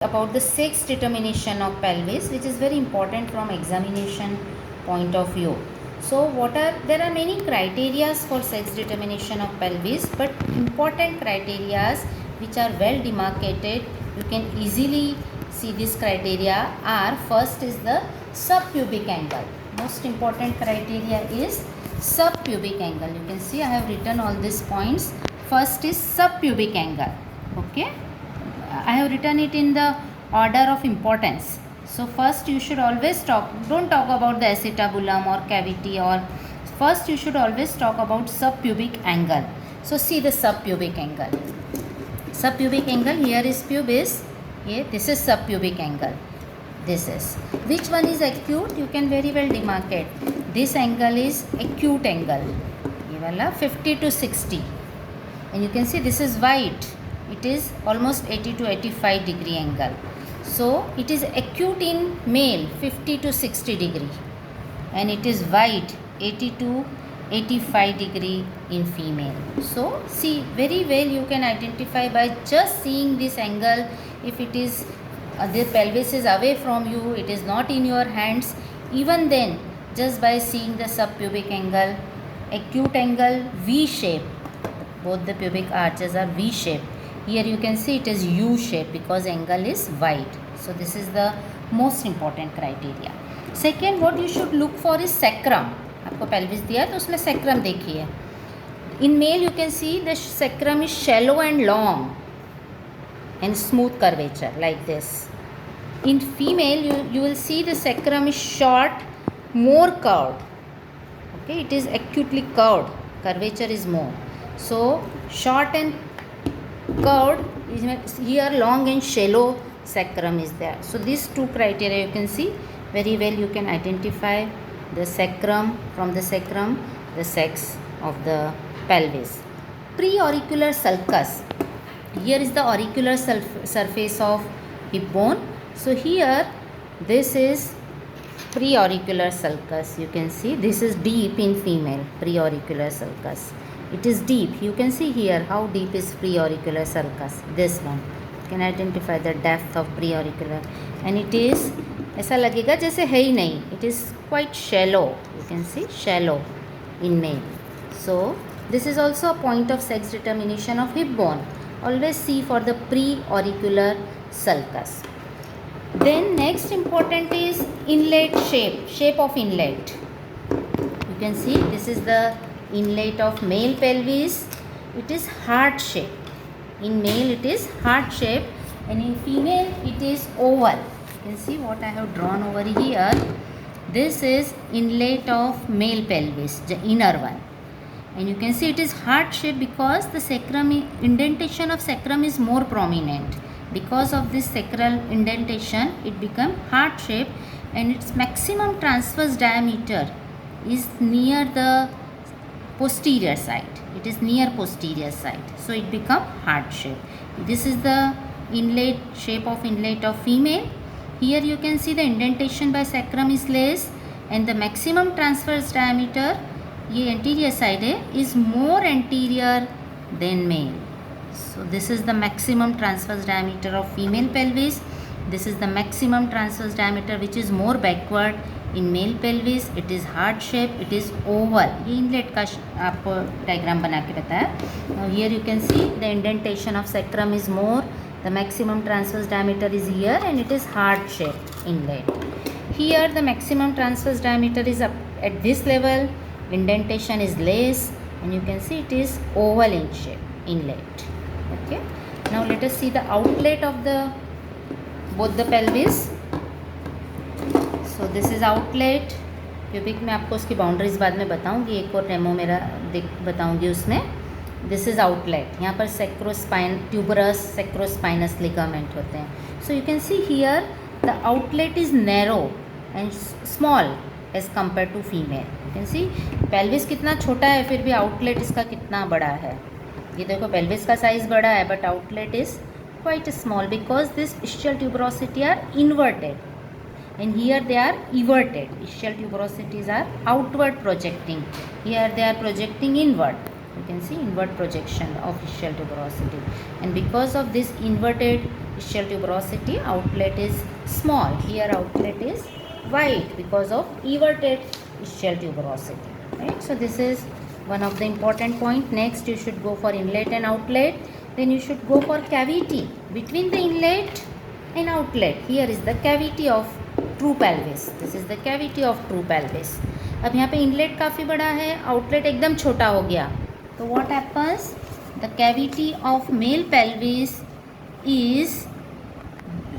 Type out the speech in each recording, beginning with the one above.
about the sex determination of pelvis, which is very important from examination point of view. So there are many criteria for sex determination of pelvis, but important criteria which are well demarcated, you can easily see this criteria are: first is the subpubic angle. Most important criteria is subpubic angle. You can see I have written all these points. First is subpubic angle. Okay, I have written it in the order of importance. So first you should always don't talk about the acetabulum or cavity, or first you should always talk about subpubic angle. So see the subpubic angle. Subpubic angle, here is pubis, here this is subpubic angle. This is, which one is acute? You can very well demarcate. This angle is acute angle, ये वाला 50 to 60, and you can see this is wide. It is almost 80 to 85 degree angle. So it is acute in male 50 to 60 degree, and it is wide 80 to 85 degree in female. So see, very well you can identify by just seeing this angle. If it is the pelvis is away from you, it is not in your hands, even then just by seeing the subpubic angle, acute angle V shape, both the pubic arches are V shape. Here you can see it is U shape because angle is wide. So this is the most important criteria. Second, what you should look for is sacrum. आपको pelvis दिया है तो उसमें sacrum देखिए. In male you can see the sacrum is shallow and long and smooth curvature like this. In female you will see the sacrum is short, more curved. Okay, it is acutely curved. Curvature is more. So short and curved, here long and shallow sacrum is there. So these two criteria you can see very well. You can identify the sacrum, from the sacrum the sex of the pelvis. Preauricular sulcus, here is the auricular surface of hip bone. So here this is preauricular sulcus. You can see this is deep in female, preauricular sulcus. It is deep. You can see here how deep is preauricular sulcus. This one you can identify the depth of preauricular, and it is ऐसा लगेगा जैसे है ही नहीं. It is quite shallow. You can see shallow in male. So this is also a point of sex determination of hip bone. Always see for the preauricular sulcus. Then next important is inlet shape of inlet. You can see this is the inlet of male pelvis. It is heart shape. In male it is heart shape, and in female it is oval. You can see what I have drawn over here. This is inlet of male pelvis, the inner one, and you can see it is heart shape because the sacrum indentation of sacrum is more prominent. Because of this sacral indentation it become heart shape, and its maximum transverse diameter is near the posterior side. It is near posterior side, so it become heart shape. This is the inlet shape of inlet of female. Here you can see the indentation by sacrum is less, and the maximum transverse diameter, ये anterior side है, is more anterior than male. So this is the maximum transverse diameter of female pelvis. This is the maximum transverse diameter which is more backward in male pelvis. It is heart shape. It is oval. ये inlet का आपको diagram बना के बताया. Now here you can see the indentation of sacrum is more. The maximum transverse diameter is here, and it is heart shape inlet. Here the maximum transverse diameter is up at this level. Indentation is less, and you can see it is oval in shape inlet. Okay. Now let us see the outlet of both the pelvis. So this is outlet. Pubic में आपको उसकी boundaries बाद में बताऊंगी, एक और demo मेरा बताऊंगी उसमें. This is outlet. यहाँ पर tuberous sacrospinous ligament होते हैं. So you can see here the outlet is narrow and small as compared to female. You can see pelvis कितना छोटा है, फिर भी outlet इसका कितना बड़ा है. ये देखो pelvis का size बड़ा है, but outlet is quite small because this ischial tuberosity are inverted, and here they are everted. Ischial tuberosities are outward projecting. Here they are projecting inward. You can see inward projection of ischial tuberosity, and because of this inverted ischial tuberosity, outlet is small. Here outlet is wide because of everted ischial tuberosity, right? So this is one of the important point. Next you should go for inlet and outlet. Then you should go for cavity between the inlet and outlet. Here is the cavity of true pelvis. This is the cavity of true pelvis. अब यहाँ पे inlet काफ़ी बड़ा है, outlet एकदम छोटा हो गया, तो what happens, the cavity of male pelvis is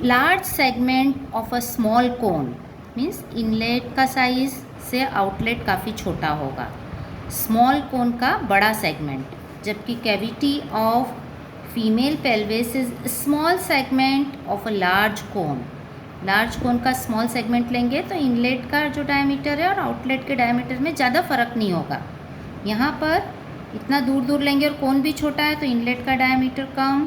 large segment of a small cone. Means inlet का साइज से आउटलेट काफ़ी छोटा होगा, स्मॉल कोन का बड़ा सेगमेंट, जबकि cavity of female pelvis is small segment of a large cone. Large cone का small segment लेंगे तो इनलेट का जो डायमीटर है और आउटलेट के डायमीटर में ज़्यादा फर्क नहीं होगा. यहाँ पर इतना दूर दूर लेंगे और कोन भी छोटा है तो इनलेट का डायमीटर कम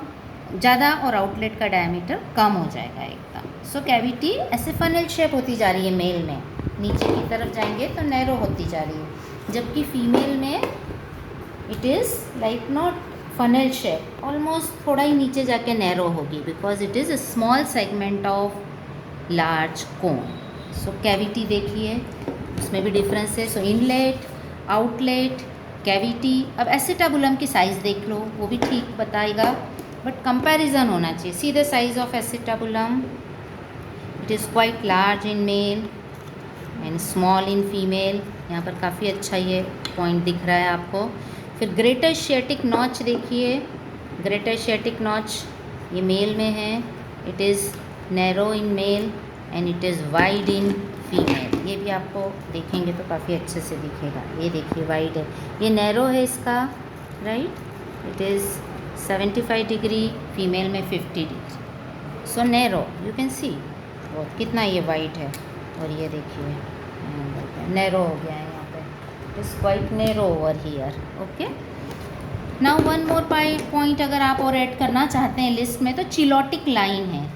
ज़्यादा और आउटलेट का डायमीटर कम हो जाएगा एकदम. सो कैविटी ऐसे फनल शेप होती जा रही है मेल में, नीचे की तरफ जाएंगे तो नैरो होती जा रही है, जबकि फीमेल में it is like not funnel shape, almost थोड़ा ही नीचे जाके नैरो होगी because it is a small segment of large cone. So cavity देखिए, उसमें भी डिफरेंस है. सो इनलेट, आउटलेट, कैविटी. अब एसिटाबुलम की साइज़ देख लो, वो भी ठीक बताएगा, बट कंपैरिजन होना चाहिए. See the size of acetabulum, it is quite large in male and small in female. यहाँ पर काफ़ी अच्छा ये पॉइंट दिख रहा है आपको. फिर ग्रेटर शियाटिक नॉच देखिए, ग्रेटर शियाटिक नॉच ये मेल में है, it is narrow in male and it is wide in female. ये भी आपको देखेंगे तो काफ़ी अच्छे से दिखेगा. ये देखिए वाइड है, ये नैरो है इसका, right. It is 75 degree, female में 50 degree. So narrow, you can see बहुत कितना ये वाइड है. और ये देखिए नैरो हो गया है यहाँ पे, it is quite narrow over here. Okay, now one more point अगर आप और ऐड करना चाहते हैं लिस्ट में तो चिलोटिक लाइन है.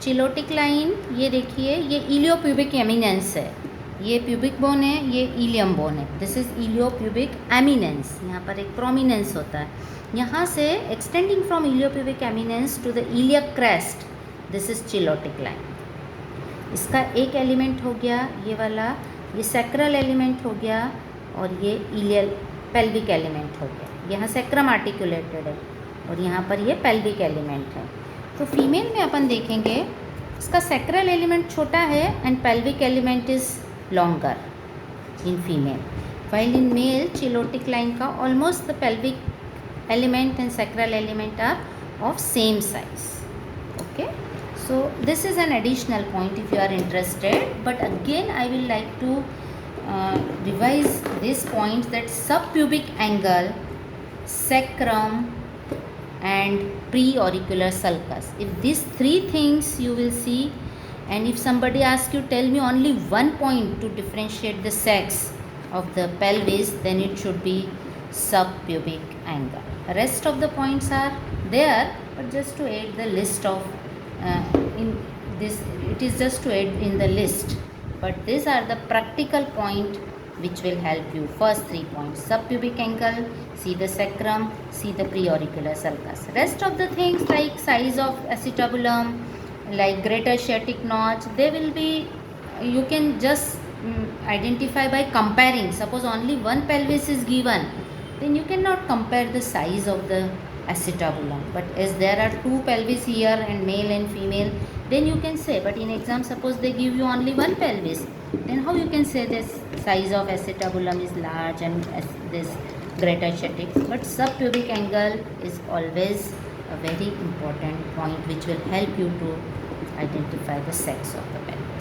चिलोटिक लाइन ये देखिए, ये इलियोप्यूबिक एमिनेंस है, ये प्यूबिक बोन है, ये इलियम बोन है. This is iliopubic eminence. यहाँ पर एक प्रोमिनेंस होता है, यहाँ से extending from iliopubic eminence to the iliac crest, this is chilotic line. इसका एक एलिमेंट हो गया ये वाला, ये सैक्रल एलिमेंट हो गया और ये इलियल पेल्विक एलिमेंट हो गया. यहाँ सैक्रम आर्टिकुलेटेड है और यहाँ पर ये पेल्विक एलिमेंट है. तो फीमेल में अपन देखेंगे इसका सैक्रल एलिमेंट छोटा है and pelvic element is longer in female, while in male chilotic line का almost the pelvic element and sacral element are of same size. Okay, so this is an additional point if you are interested, but again I will like to revise this point that subpubic angle, sacrum and preauricular sulcus, if these three things you will see, and if somebody asks you tell me only one point to differentiate the sex of the pelvis, then it should be subpubic angle. Rest of the points are there, but just to add the list of in this, it is just to add in the list, but these are the practical point which will help you. First 3 points: subpubic angle, see the sacrum, see the preauricular sulcus. Rest of the things like size of acetabulum, like greater sciatic notch, they will be, you can just identify by comparing. Suppose only one pelvis is given, then you cannot compare the size of the acetabulum, but as there are 2 pelvis here and male and female, then you can say. But in exam suppose they give you only one pelvis, then how you can say this size of acetabulum is large and this greater sciatic? But subpubic angle is always a very important point which will help you to identify the sex of the pelvis.